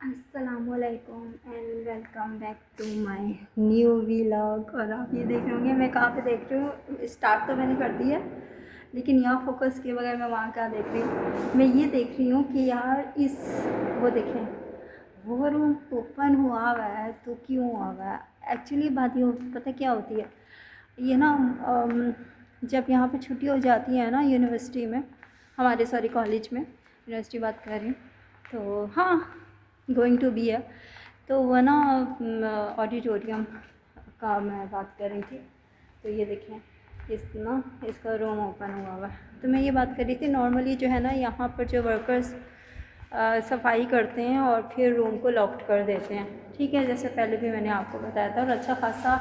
السلام علیکم and welcome back to my new vlog. اور آپ یہ دیکھ رہے ہوں گے میں کہاں پہ دیکھ رہی ہوں. اسٹارٹ تو میں نے کر دی ہے لیکن یہاں فوکس کیے بغیر میں وہاں کیا دیکھ رہی ہوں. میں یہ دیکھ رہی ہوں کہ یار وہ دیکھیں وہ روم اوپن ہوا ہے تو کیوں ہوا ہے. ایکچولی بات یہ پتہ کیا ہوتی ہے, یہ نا جب یہاں پہ چھٹی ہو جاتی ہے نا یونیورسٹی میں, ہمارے سوری کالج میں, یونیورسٹی بات کر رہی ہوں تو ہاں گوئنگ ٹو بی ہے, تو وہ نا آڈیٹوریم کا میں بات کر رہی تھی. تو یہ دیکھیں اس کا روم اوپن ہوا ہے. تو میں یہ بات کر رہی تھی نارملی جو ہے نا یہاں پر جو ورکرز صفائی کرتے ہیں اور پھر روم کو لاکڈ کر دیتے ہیں, ٹھیک ہے, جیسے پہلے بھی میں نے آپ کو بتایا تھا. اور اچھا خاصا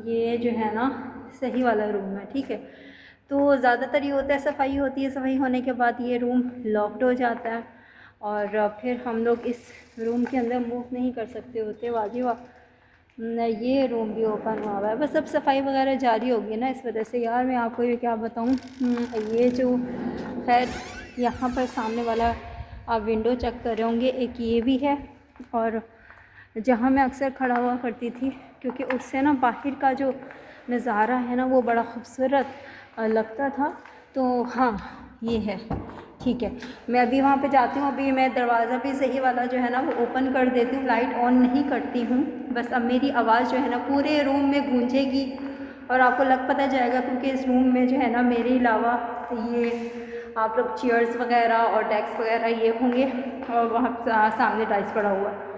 یہ جو ہے نا صحیح والا روم ہے, ٹھیک ہے. تو زیادہ تر یہ ہوتا ہے صفائی ہوتی ہے, صفائی ہونے کے بعد یہ روم لاکڈ ہو جاتا ہے اور پھر ہم لوگ اس روم کے اندر موو نہیں کر سکتے ہوتے. یہ روم بھی اوپن ہوا ہے, بس اب صفائی وغیرہ جاری ہوگی نا اس وجہ سے. یار میں آپ کو یہ کیا بتاؤں, یہ جو خیر یہاں پر سامنے والا آپ ونڈو چیک کر رہے ہوں گے, ایک یہ بھی ہے اور جہاں میں اکثر کھڑا ہوا کرتی تھی کیونکہ اس سے نا باہر کا جو نظارہ ہے نا وہ بڑا خوبصورت لگتا تھا. تو ہاں یہ ہے, ٹھیک ہے. میں ابھی وہاں پہ جاتی ہوں, ابھی میں دروازہ بھی صحیح والا جو ہے نا وہ اوپن کر دیتی ہوں, لائٹ آن نہیں کرتی ہوں. بس اب میری آواز جو ہے نا پورے روم میں گونجے گی اور آپ کو لگ پتہ جائے گا کیونکہ اس روم میں جو ہے نا میرے علاوہ یہ آپ لوگ چیئرز وغیرہ اور ڈیسک وغیرہ یہ ہوں گے اور وہاں سامنے ٹائلس پڑا ہوا ہے.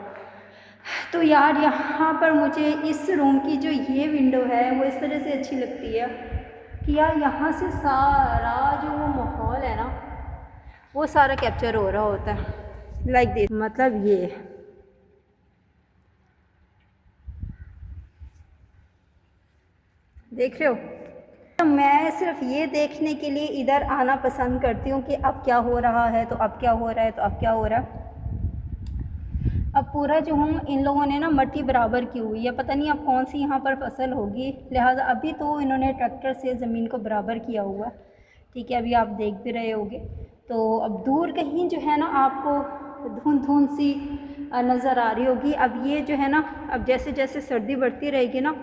تو یار یہاں پر مجھے اس روم کی جو یہ ونڈو ہے وہ اس طرح سے اچھی لگتی ہے کہ یار یہاں سے سارا جو وہ ماحول ہے نا وہ سارا کیپچر ہو رہا ہوتا ہے لائک دس. مطلب یہ دیکھ رہے ہو, میں صرف یہ دیکھنے کے لیے ادھر آنا پسند کرتی ہوں کہ اب کیا ہو رہا ہے, تو اب کیا ہو رہا ہے, تو اب کیا ہو رہا ہے. اب پورا جو ہوں ان لوگوں نے نا مٹی برابر کی ہوئی ہے, پتہ نہیں اب کون سی یہاں پر فصل ہوگی, لہٰذا ابھی تو انہوں نے ٹریکٹر سے زمین کو برابر کیا ہوا ہے, ٹھیک ہے. ابھی آپ دیکھ بھی رہے ہوگے تو اب دور کہیں جو ہے نا آپ کو دھند سی نظر آ رہی ہوگی. اب یہ جو ہے نا اب جیسے جیسے سردی بڑھتی رہے گی نا,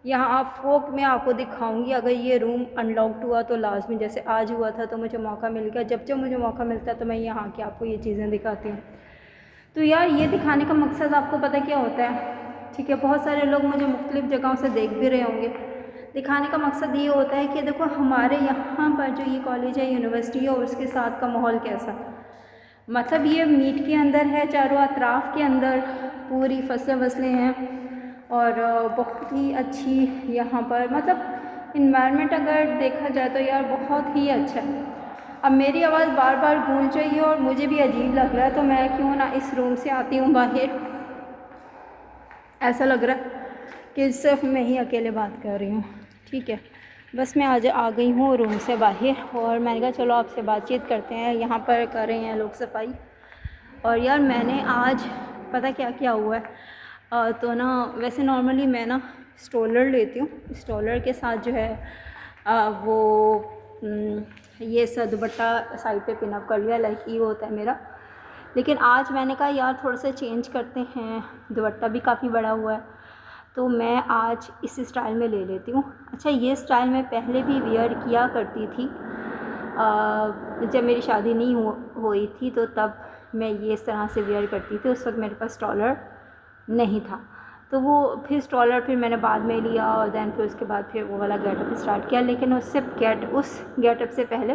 یہاں آپ فوق میں آپ کو دکھاؤں گی. اگر یہ روم ان لاکڈ ہوا تو لازمی, جیسے آج ہوا تھا تو مجھے موقع مل گیا, جب مجھے موقع ملتا ہے تو میں یہاں کے آپ کو یہ چیزیں دکھاتی ہوں. تو یار یہ دکھانے کا مقصد آپ کو پتہ کیا ہوتا ہے, ٹھیک ہے. بہت سارے لوگ مجھے مختلف جگہوں سے دیکھ بھی رہے ہوں گے. دکھانے کا مقصد یہ ہوتا ہے کہ دیکھو ہمارے یہاں پر جو یہ کالج ہے, یونیورسٹی ہے, اور اس کے ساتھ کا ماحول کیسا, مطلب یہ میٹ کے اندر ہے, چاروں اطراف کے اندر پوری فصلیں ہیں اور بہت ہی اچھی یہاں پر مطلب انوائرمنٹ اگر دیکھا جائے تو یار بہت ہی اچھا ہے. اب میری آواز بار بار گونج رہی ہے اور مجھے بھی عجیب لگ رہا ہے, تو میں کیوں نہ اس روم سے آتی ہوں باہر. ایسا لگ رہا ہے کہ صرف میں ہی اکیلے بات کر رہی ہوں, ٹھیک ہے. بس میں آج آ گئی ہوں روم سے باہر اور میں نے کہا چلو آپ سے بات چیت کرتے ہیں. یہاں پر کر رہے ہیں لوگ صفائی, اور یار میں نے آج پتہ کیا کیا ہوا ہے. تو نا ویسے نارملی میں نا اسٹولر لیتی ہوں, اسٹولر کے ساتھ جو ہے وہ یہ سا دوپٹہ سائڈ پہ پن اپ کر لیا, لائک یہ ہوتا ہے میرا. لیکن آج میں نے کہا یار تھوڑا سا چینج کرتے ہیں, دوپٹہ بھی کافی بڑا ہوا ہے تو میں آج اس اسٹائل میں لے لیتی ہوں. اچھا یہ اسٹائل میں پہلے بھی ویئر کیا کرتی تھی, جب میری شادی نہیں ہوئی تھی تو تب میں یہ اس طرح سے ویئر کرتی تھی. اس وقت میرے پاس اسٹالر نہیں تھا, تو وہ پھر اسٹالر پھر میں نے بعد میں لیا اور دین پھر اس کے بعد پھر وہ والا گیٹ اپ اسٹارٹ کیا. لیکن اس گیٹ اپ سے پہلے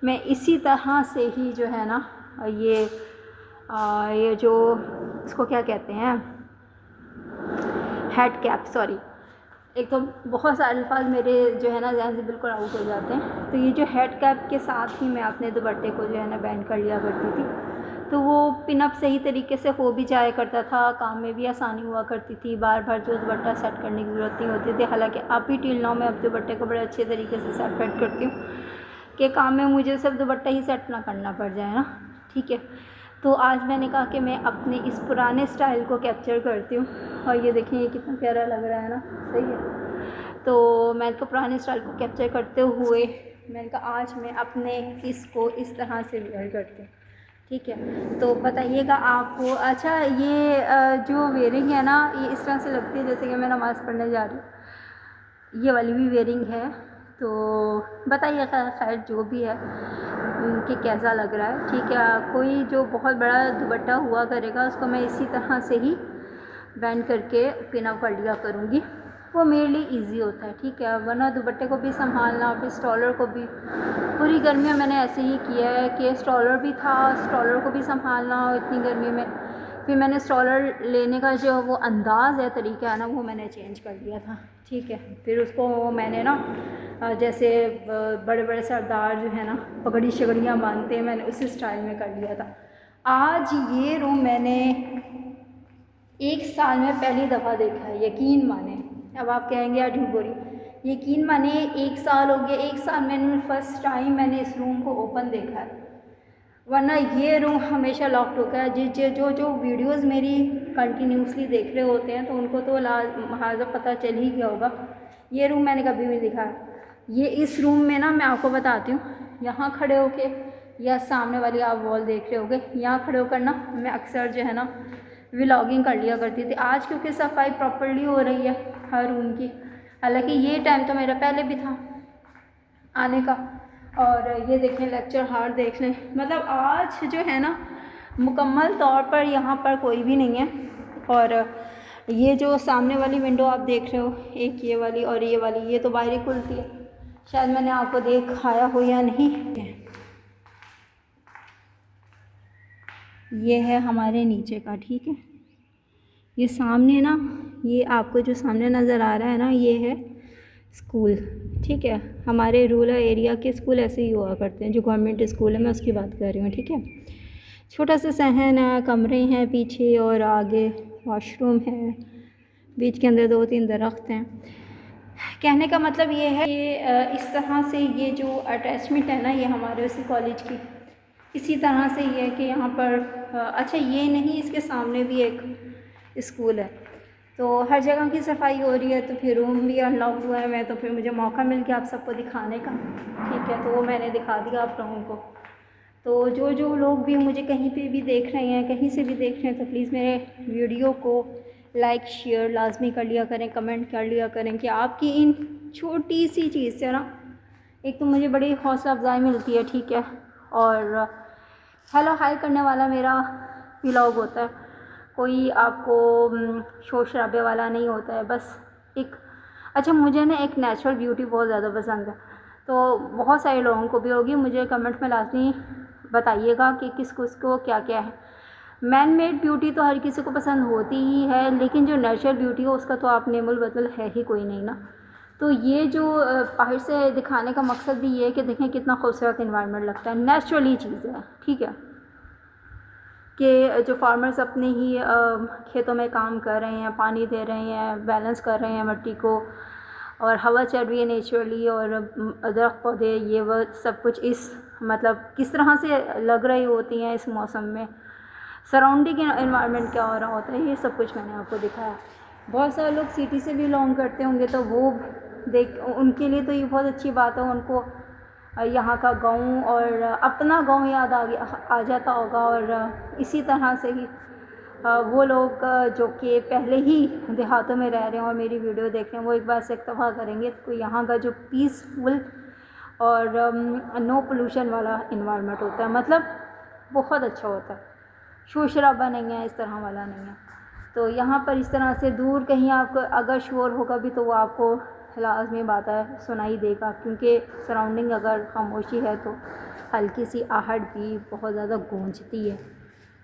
میں اسی طرح سے ہی جو ہے نا یہ جو اس کو کیا کہتے ہیں, ہیڈ کیپ, سوری ایک تو بہت سارے الفاظ میرے جو ہے نا ذہن سے بالکل آؤٹ ہو جاتے ہیں. تو یہ جو ہیڈ کیپ کے ساتھ ہی میں اپنے دوپٹے کو جو ہے نا بینڈ کر لیا کرتی تھی, تو وہ پن اپ صحیح طریقے سے ہو بھی جایا کرتا تھا, کام میں بھی آسانی ہوا کرتی تھی, بار بار جو دوپٹہ سیٹ کرنے کی ضرورت نہیں ہوتی تھی. حالانکہ اب بھی ٹل ناؤ میں اب دوپٹے کو بڑے اچھے طریقے سے سیٹ کرتی ہوں کہ کام میں مجھے صرف دوپٹہ ہی سیٹ نہ کرنا پڑ جائے نا, ٹھیک ہے. تو آج میں نے کہا کہ میں اپنے اس پرانے اسٹائل کو کیپچر کرتی ہوں, اور یہ دیکھیں یہ کتنا پیارا لگ رہا ہے نا, صحیح ہے. تو میں تو پرانے اسٹائل کو کیپچر کرتے ہوئے میں نے کہا آج میں اپنے اس کو اس طرح سے ویئر کرتی ہوں, ٹھیک ہے. تو بتائیے گا آپ کو. اچھا یہ جو ویئرنگ ہے نا یہ اس طرح سے لگتی ہے جیسے کہ میں نماز پڑھنے جا رہی ہوں. یہ والی بھی ویئرنگ ہے. تو بتائیے خیر جو بھی ہے کہ کیسا لگ رہا ہے. ٹھیک ہے. کوئی جو بہت بڑا دوپٹہ ہوا کرے گا اس کو میں اسی طرح سے ہی بینڈ کر کے پن اپ کر لیا کروں گی. وہ میرے لیے ایزی ہوتا ہے. ٹھیک ہے. ورنہ دوپٹے کو بھی سنبھالنا پھر اسٹالر کو بھی پوری گرمیوں میں نے ایسے ہی کیا ہے کہ اسٹالر بھی تھا, اسٹالر کو بھی سنبھالنا اتنی گرمی میں. پھر میں نے اسٹالر لینے کا جو وہ انداز ہے طریقہ ہے نا وہ میں نے چینج کر دیا تھا. ٹھیک ہے. پھر اس کو میں نے نا جیسے بڑے بڑے سردار جو ہے نا پگڑی شگڑیاں باندھتے ہیں میں نے اسی اسٹائل میں کر لیا تھا. آج یہ روم میں نے 1 سال میں پہلی دفعہ دیکھا ہے. یقین مانیں. اب آپ کہیں گے یار جھوٹ بول رہی. یقین مانیں 1 سال ہو گیا. 1 سال میں نے فرسٹ ٹائم میں نے اس روم کو اوپن دیکھا ہے. ورنہ یہ روم ہمیشہ لاکڈ ہوتا ہے. جو ویڈیوز میری کنٹینیوسلی دیکھ رہے ہوتے ہیں تو ان کو تو لہٰذا پتہ چل ہی گیا ہوگا. یہ روم میں نے کبھی نہیں دکھا ہے. یہ اس روم میں نا میں آپ کو بتاتی ہوں یہاں کھڑے ہو کے یا سامنے والی آپ وال دیکھ رہے ہوگے یہاں کھڑے ہو کر نا میں اکثر جو ہے نا ولاگنگ کر لیا کرتی تھی. آج کیونکہ صفائی پراپرلی ہو رہی ہے ہر روم کی. حالانکہ یہ ٹائم تو میرا پہلے بھی تھا آنے کا. اور یہ دیکھیں لیکچر ہال دیکھ لیں. مطلب آج جو ہے نا مکمل طور پر یہاں پر کوئی بھی نہیں ہے. اور یہ جو سامنے والی ونڈو آپ دیکھ رہے ہو ایک یہ والی اور یہ والی یہ تو باہر ہی کھلتی ہے. شاید میں نے آپ کو دکھایا ہو یا نہیں. یہ ہے ہمارے نیچے کا. ٹھیک ہے. یہ سامنے نا یہ آپ کو جو سامنے نظر آ رہا ہے نا یہ ہے اسکول. ٹھیک ہے. ہمارے رورل ایریا کے اسکول ایسے ہی ہوا کرتے ہیں. جو گورنمنٹ اسکول ہے میں اس کی بات کر رہی ہوں. ٹھیک ہے. چھوٹا سا صحن ہے, کمرے ہیں پیچھے اور آگے واش روم ہے, بیچ کے اندر 2-3 درخت ہیں. کہنے کا مطلب یہ ہے کہ اس طرح سے یہ جو اٹیچمنٹ ہے نا یہ ہمارے اسی کالج کی اسی طرح سے یہ ہے کہ یہاں پر اچھا یہ نہیں اس کے سامنے بھی ایک اسکول ہے. تو ہر جگہ کی صفائی ہو رہی ہے تو پھر روم بھی ان لاکڈ ہوا ہے. میں تو پھر مجھے موقع مل گیا آپ سب کو دکھانے کا. ٹھیک ہے. تو وہ میں نے دکھا دیا آپ لوگوں کو. تو جو لوگ بھی مجھے کہیں پہ بھی دیکھ رہے ہیں کہیں سے بھی دیکھ رہے ہیں تو پلیز میرے ویڈیو کو لائک شیئر لازمی کر لیا کریں, کمنٹ کر لیا کریں کہ آپ کی ان چھوٹی سی چیز سے نا ایک تو مجھے بڑی حوصلہ افزائی ملتی ہے. ٹھیک ہے. اور ہیلو ہائی کرنے والا میرا ولاگ ہوتا ہے. کوئی آپ کو شور شرابے والا نہیں ہوتا ہے. بس ایک اچھا مجھے نا ایک نیچرل بیوٹی بہت زیادہ پسند ہے. تو بہت سارے لوگوں کو بھی ہوگی. مجھے کمنٹ میں لازمی بتائیے گا کہ کس کو کیا کیا ہے. مین میڈ بیوٹی تو ہر کسی کو پسند ہوتی ہی ہے لیکن جو نیچرل بیوٹی ہو اس کا تو آپ نیم البدل ہے ہی کوئی نہیں نا. تو یہ جو باہر سے دکھانے کا مقصد بھی یہ ہے کہ دیکھیں کتنا خوبصورت انوائرمنٹ لگتا ہے. نیچرلی چیز ہے. ٹھیک ہے. کہ جو فارمرز اپنے ہی کھیتوں میں کام کر رہے ہیں, پانی دے رہے ہیں, بیلنس کر رہے ہیں مٹی کو, اور ہوا چل رہی ہے نیچرلی, اور درخت پودے یہ وہ سب کچھ اس مطلب کس طرح سے لگ رہی ہوتی ہیں اس موسم میں. سراؤنڈنگ انوائرمنٹ کیا ہو رہا ہوتا ہے یہ سب کچھ میں نے آپ کو دکھایا. بہت سارے لوگ سٹی سے بھی بلانگ کرتے ہوں گے تو وہ ان کے لیے تو یہ بہت اچھی بات ہے. ان کو یہاں کا گاؤں اور اپنا گاؤں یاد آ جاتا ہوگا. اور اسی طرح سے ہی وہ لوگ جو کہ پہلے ہی دیہاتوں میں رہ رہے ہیں اور میری ویڈیو دیکھ رہے ہیں وہ ایک بار سے اتفاق کریں گے تو یہاں کا جو پیسفل اور نو پولوشن والا انوائرمنٹ ہوتا ہے مطلب بہت اچھا ہوتا ہے. شور شرابہ نہیں ہے اس طرح والا نہیں ہے. تو یہاں پر اس طرح سے دور کہیں آپ کو اگر شور ہوگا بھی تو وہ آپ کو لازمی بات ہے سنائی دے گا, کیونکہ سراؤنڈنگ اگر خاموشی ہے تو ہلکی سی آہٹ بھی بہت زیادہ گونجتی ہے.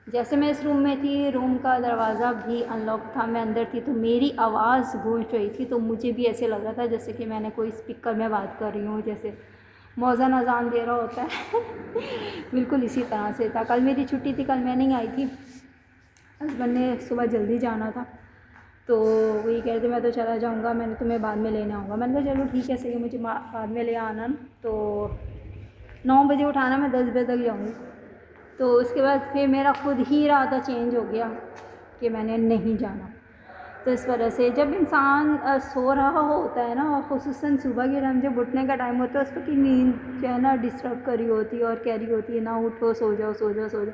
جیسے میں اس روم میں تھی روم کا دروازہ بھی ان لاک تھا, میں اندر تھی تو میری آواز گونج رہی تھی تو مجھے بھی ایسے لگ رہا تھا جیسے کہ میں نے کوئی اسپیکر میں بات کر رہی ہوں, جیسے موذن اذان دے رہا ہوتا ہے بالکل اسی طرح سے تھا. کل میری چھٹی تھی, کل میں نہیں آئی تھی. ہسبینڈ نے صبح جلدی جانا تھا تو وہی کہہ رہے تھے میں تو چلا جاؤں گا, میں نے تمہیں بعد میں لینے آؤں گا. میں نے کہا چلو ٹھیک ہے صحیح, مجھے بعد میں لے آنا تو 9 بجے اٹھانا, میں 10 بجے تک جاؤں گی. تو اس کے بعد پھر میرا خود ہی ارادہ چینج ہو گیا کہ میں نے نہیں جانا. تو اس وجہ سے جب انسان سو رہا ہوتا ہے نا اور خصوصاً صبح کے ٹائم جب اٹھنے کا ٹائم ہوتا ہے اس وقت کی نیند جو ہے نا ڈسٹرب کری ہوتی ہے اور کہہ رہی ہوتی ہے نہ اٹھو سو جاؤ سو جاؤ سو جاؤ.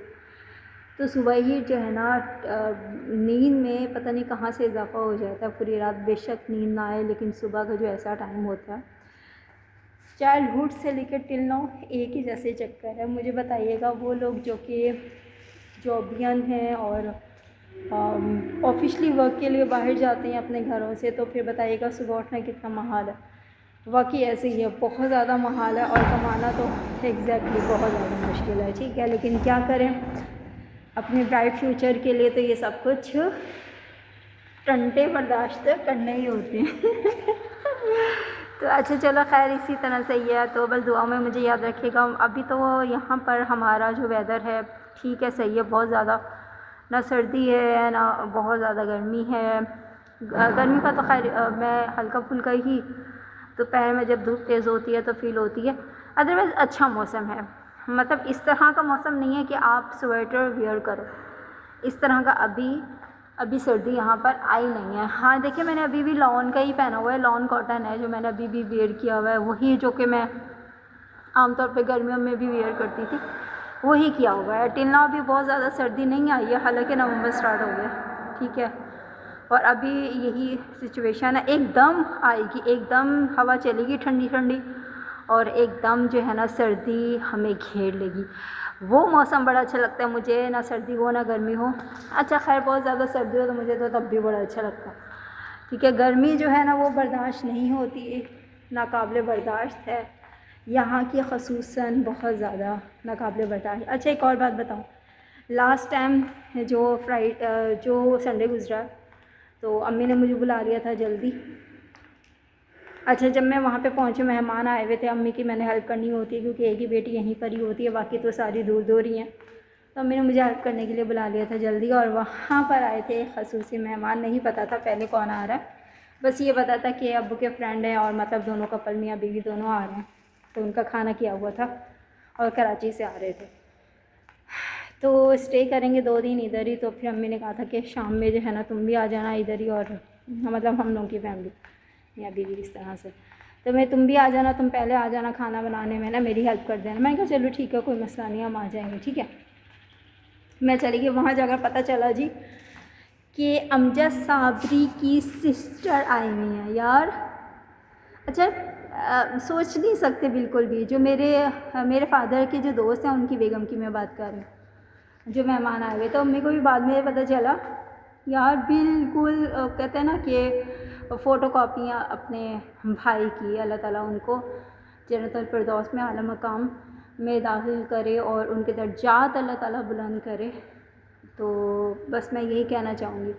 تو صبح ہی جو ہے نا نیند میں پتہ نہیں کہاں سے اضافہ ہو جاتا ہے، پوری رات بے شک نیند نہ آئے، لیکن صبح کا جو ایسا ٹائم ہوتا ہے چائلڈ سے لے کے ٹل ناؤ ایک ہی جیسے چکر ہے۔ مجھے بتائیے گا وہ لوگ جو کہ جابین ہیں اور آفیشلی ورک کے لیے باہر جاتے ہیں اپنے گھروں سے، تو پھر بتائیے گا صبح اٹھنا کتنا محال ہے۔ واقعی ایسے ہی ہے، بہت زیادہ محال ہے، اور کمانا تو ایگزیکٹلی بہت زیادہ مشکل ہے، ٹھیک ہے، لیکن کیا کریں، اپنے برائٹ فیوچر کے لیے تو یہ سب کچھ ٹنٹے برداشت کرنے ہی ہوتے ہیں۔ تو اچھا چلو خیر، اسی طرح سے یہ ہے، تو بس دعا میں مجھے یاد رکھے گا۔ ابھی تو یہاں پر ہمارا جو ویدر ہے ٹھیک ہے، صحیح ہے، بہت زیادہ نہ سردی ہے نہ بہت زیادہ گرمی ہے۔ گرمی کا تو خیر میں ہلکا پھلکا ہی دوپہر میں جب دھوپ تیز ہوتی ہے تو فیل ہوتی ہے، ادروائز اچھا موسم ہے، مطلب اس طرح کا موسم نہیں ہے کہ آپ سویٹر ویئر کرو، اس طرح کا ابھی سردی یہاں پر آئی نہیں ہے۔ ہاں دیکھیں، میں نے ابھی بھی لان کا ہی پہنا ہوا ہے، لان کاٹن ہے جو میں نے ابھی بھی ویئر کیا ہوا ہے، وہی جو کہ میں عام طور پہ گرمیوں میں بھی ویئر کرتی تھی، وہی کیا ہوا ہے۔ ٹل ناؤ بھی بہت زیادہ سردی نہیں آئی ہے، حالانکہ نومبر سٹارٹ ہو گیا، ٹھیک ہے، اور ابھی یہی سچویشن ہے، ایک دم آئے گی، ایک دم ہوا چلے گی ٹھنڈی ٹھنڈی، اور ایک دم جو ہے نا سردی ہمیں گھیر لے گی۔ وہ موسم بڑا اچھا لگتا ہے مجھے، نہ سردی ہو نہ گرمی ہو۔ اچھا خیر، بہت زیادہ سردی ہو تو مجھے تو تب بھی بڑا اچھا لگتا ہے، ٹھیک ہے، گرمی جو ہے نا وہ برداشت نہیں ہوتی، ناقابل برداشت ہے یہاں کی، خصوصاً بہت زیادہ ناقابل برداشت۔ اچھا ایک اور بات بتاؤں، لاسٹ ٹائم جو سنڈے گزرا تو امی نے مجھے بلا لیا تھا جلدی۔ اچھا جب میں وہاں پہ پہنچی، مہمان آئے ہوئے تھے امی کی، میں نے ہیلپ کرنی ہوتی ہے کیونکہ ایک ہی بیٹی یہیں پر ہی ہوتی ہے، باقی تو ساری دور دور ہی ہیں، تو امی نے مجھے ہیلپ کرنے کے لیے بلا لیا تھا جلدی، اور وہاں پر آئے تھے خصوصی مہمان، نہیں پتہ تھا پہلے کون آ رہا ہے، بس یہ پتہ تھا کہ ابو کے فرینڈ ہیں، اور مطلب دونوں کپل میاں بیوی دونوں آ رہے ہیں، تو ان کا کھانا کیا ہوا تھا اور کراچی سے آ رہے تھے، تو اسٹے کریں گے 2 دن ادھر ہی، تو پھر امی نے کہا تھا کہ شام میں جو ہے نا تم بھی آ جانا ادھر ہی، اور مطلب ہم لوگوں کی فیملی میاں بیوی اس طرح سے، تو تم بھی آ جانا، تم پہلے آ جانا کھانا بنانے میں نا، میری ہیلپ کر دینا۔ میں نے کہا چلو ٹھیک ہے، کوئی مسئلہ نہیں، ہم آ جائیں گے، ٹھیک ہے۔ میں چلی گئی، وہاں جا کر پتہ چلا جی کہ امجد صابری کی سسٹر آئی ہوئی ہیں یار۔ اچھا سوچ نہیں سکتے بالکل بھی، جو میرے فادر کے جو دوست ہیں ان کی بیگم کی میں بات کر رہی ہوں، جو مہمان آئے ہوئے، تو امی کو بھی بعد میں پتہ چلا یار، بالکل کہتے ہیں نا کہ فوٹو کاپیاں اپنے بھائی کی، اللہ تعالیٰ ان کو جنت الفردوس میں اعلیٰ مقام میں داخل کرے اور ان کے درجات اللہ تعالیٰ بلند کرے۔ تو بس میں یہی کہنا چاہوں گی،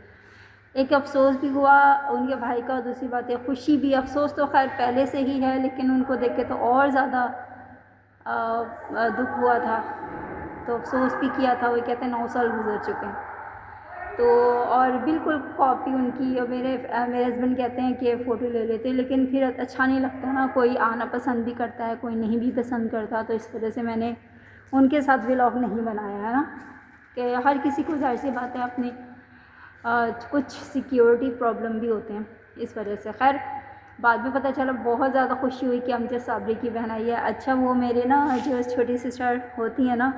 ایک افسوس بھی ہوا ان کے بھائی کا، دوسری بات ہے خوشی بھی، افسوس تو خیر پہلے سے ہی ہے، لیکن ان کو دیکھ کے تو اور زیادہ دکھ ہوا تھا، تو افسوس بھی کیا تھا، وہ کہتے ہیں 9 سال گزر چکے ہیں، تو اور بالکل کاپی ان کی، اور میرے ہسبینڈ کہتے ہیں کہ فوٹو لے لیتے، لیکن پھر اچھا نہیں لگتا نا، کوئی آنا پسند بھی کرتا ہے، کوئی نہیں بھی پسند کرتا، تو اس وجہ سے میں نے ان کے ساتھ ولاگ نہیں بنایا ہے نا، کہ ہر کسی کو ظاہر سی بات ہے اپنی کچھ سیکیورٹی پرابلم بھی ہوتے ہیں اس وجہ سے۔ خیر بعد میں پتہ چلا، بہت زیادہ خوشی ہوئی کہ امجد صابری کی بہن آئی ہے۔ اچھا وہ میرے نا جو چھوٹی سسٹر ہوتی ہیں نا،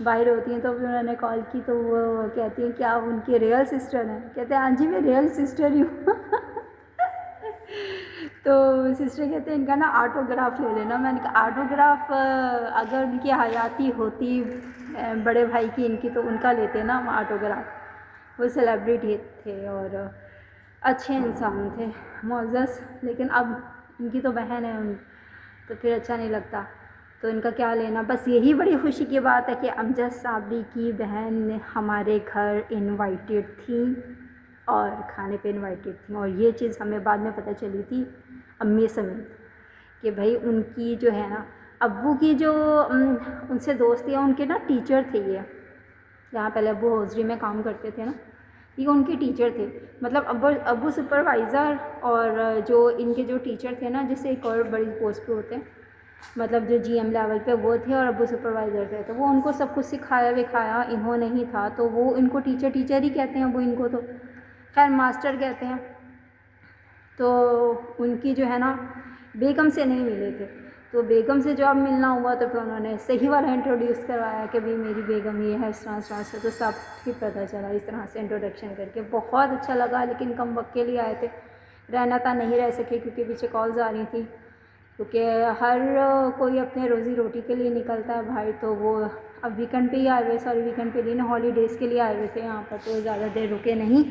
باہر ہوتی ہیں، تو انہوں نے کال کی تو وہ کہتی ہیں کہ آپ ان کی ریئل سسٹر ہیں؟ کہتے ہیں ہاں جی میں ریئل سسٹر ہی ہوں۔ تو سسٹر کہتے ہیں ان کا نا آٹوگراف لے لینا۔ میں نے کہا آٹوگراف اگر ان کی حیاتی ہوتی بڑے بھائی کی ان کی، تو ان کا لیتے نا آٹوگراف، وہ سیلیبریٹی تھے اور اچھے انسان تھے، معزز، لیکن اب ان کی تو بہن ہے تو پھر اچھا نہیں لگتا، تو ان کا کیا لینا۔ بس یہی بڑی خوشی کی بات ہے کہ امجد صابری کی بہن ہمارے گھر انوائٹیڈ تھی اور کھانے پہ انوائٹیڈ تھیں، اور یہ چیز ہمیں بعد میں پتہ چلی تھی امی سمیت، کہ بھائی ان کی جو ہے نا ابو کی جو ان سے دوستی ہے، ان کے نا ٹیچر تھے، یہ جہاں پہلے ابو حوضری میں کام کرتے تھے نا، یہ ان کے ٹیچر تھے، مطلب ابو سپروائزر، اور جو ان کے جو ٹیچر تھے نا، جس سے ایک اور بڑی پوسٹ پہ ہوتے ہیں، مطلب جو جی ایم لیول پہ وہ تھے، اور ابو سپروائزر تھے، تو وہ ان کو سب کچھ سکھایا وکھایا، انہوں نے ہی تھا، تو وہ ان کو ٹیچر ہی کہتے ہیں، وہ ان کو تو خیر ماسٹر کہتے ہیں۔ تو ان کی جو ہے نا بیگم سے نہیں ملے تھے، تو بیگم سے جب ملنا ہوا تو پھر انہوں نے صحیح والا انٹروڈیوس کروایا کہ بھائی میری بیگم یہ ہے اس طرح سے، تو سب کی پتہ چلا اس طرح سے انٹروڈکشن کر کے، بہت اچھا لگا. لیکن کم وقت کے لیے آئے تھے، رہنا تھا نہیں رہ سکے کیونکہ پیچھے کالز آ رہی تھیں، کیونکہ ہر کوئی اپنے روزی روٹی کے لیے نکلتا ہے بھائی. تو وہ اب ویکنڈ پہ ہی آئے ہوئے، سوری ویکنڈ پہ نہیں، ہالیڈیز کے لیے آئے ہوئے تھے یہاں پر، تو زیادہ دیر رکے نہیں،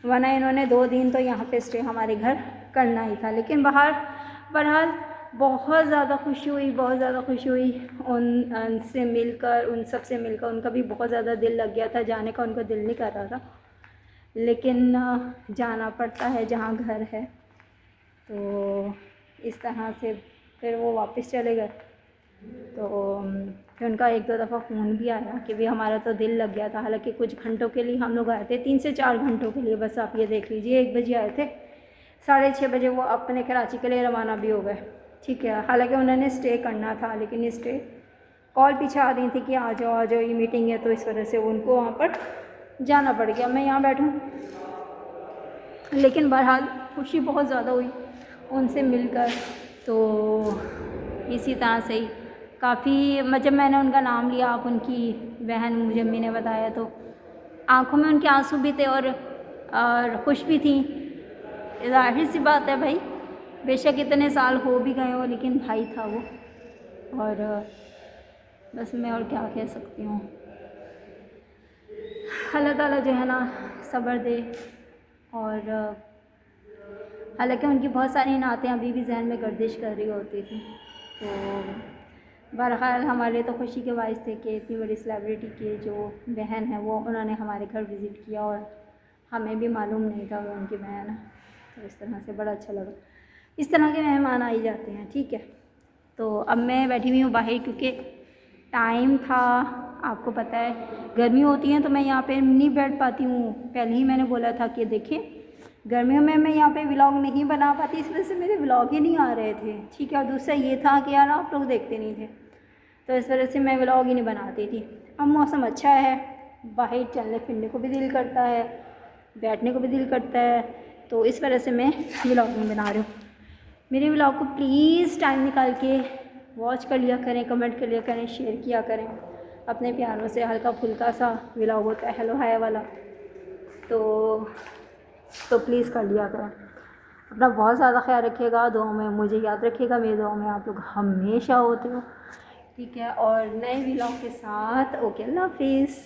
ورنہ انہوں نے 2 دن تو یہاں پہ اسٹے ہمارے گھر کرنا ہی تھا. لیکن بہرحال بہت زیادہ خوشی ہوئی، بہت زیادہ خوشی ہوئی ان سے مل کر، ان سب سے مل کر. ان کا بھی بہت زیادہ دل لگ گیا تھا، جانے کا ان کا دل نہیں کر رہا تھا، لیکن جانا پڑتا ہے جہاں گھر ہے. تو اس طرح سے پھر وہ واپس چلے گئے. تو پھر ان کا 1-2 دفعہ فون بھی آیا کہ بھی ہمارا تو دل لگ گیا تھا. حالانکہ کچھ گھنٹوں کے لیے ہم لوگ آئے تھے، 3 سے 4 گھنٹوں کے لیے بس، آپ یہ دیکھ لیجئے. 1 بجے آئے تھے، 6:30 بجے وہ اپنے کراچی کے لیے روانہ بھی ہو گئے. ٹھیک ہے، حالانکہ انہوں نے اسٹے کرنا تھا، لیکن اسٹے کال پیچھے آ رہی تھی کہ آ جاؤ یہ میٹنگ ہے، تو اس وجہ سے ان کو وہاں پر جانا پڑ گیا. میں یہاں بیٹھوں، لیکن بہرحال خوشی بہت زیادہ ہوئی ان سے مل کر. تو اسی طرح سے ہی کافی، جب میں نے ان کا نام لیا، آپ ان کی بہن مجھے امی نے بتایا، تو آنکھوں میں ان کے آنسو بھی تھے اور خوش بھی تھیں. ظاہر سی بات ہے بھائی، بے شک اتنے سال ہو بھی گئے ہوں، لیکن بھائی تھا وہ. اور بس میں اور کیا کہہ سکتی ہوں. اللہ تعالیٰ جو ہے نا صبر دے. اور حالانکہ ان کی بہت ساری نعتیں ابھی بھی ذہن میں گردش کر رہی ہوتی تھیں. تو بہرحال ہمارے لیے تو خوشی کے باعث تھے کہ اتنی بڑی سیلیبریٹی کی جو بہن ہے وہ انہوں نے ہمارے گھر وزٹ کیا، اور ہمیں بھی معلوم نہیں تھا وہ ان کی بہن ہے. تو اس طرح سے بڑا اچھا لگا. اس طرح کے مہمان آ ہی جاتے ہیں. ٹھیک ہے، تو اب میں بیٹھی ہوئی ہوں باہر، کیونکہ ٹائم تھا، آپ کو پتہ ہے گرمی ہوتی ہیں تو میں یہاں پہ نہیں بیٹھ پاتی ہوں. پہلے ہی میں نے بولا تھا کہ دیکھیں گرمیوں میں یہاں پہ ولاگ نہیں بنا پاتی، اس وجہ سے میرے ولاگ ہی نہیں آ رہے تھے. ٹھیک ہے، اور دوسرا یہ تھا کہ یار آپ لوگ دیکھتے نہیں تھے، تو اس وجہ سے میں ولاگ ہی نہیں بناتی تھی. اب موسم اچھا ہے، باہر چلنے پھرنے کو بھی دل کرتا ہے، بیٹھنے کو بھی دل کرتا ہے، تو اس وجہ سے میں ولاگ نہیں بنا رہی ہوں. میرے ولاگ کو پلیز ٹائم نکال کے واچ کر لیا کریں، کمنٹ کر لیا کریں، شیئر کیا کریں. اپنے پیاروں سے ہلکا پھلکا سا ولاگ ہوتا ہے ہیلو ہائے والا، تو پلیز کر لیا کریں. اپنا بہت زیادہ خیال رکھیے گا، دعاؤں میں مجھے یاد رکھیے گا، میری دعاؤں میں آپ لوگ ہمیشہ ہوتے ہو. ٹھیک ہے، اور نئے ولاگ کے ساتھ اوکے، اللہ حافظ.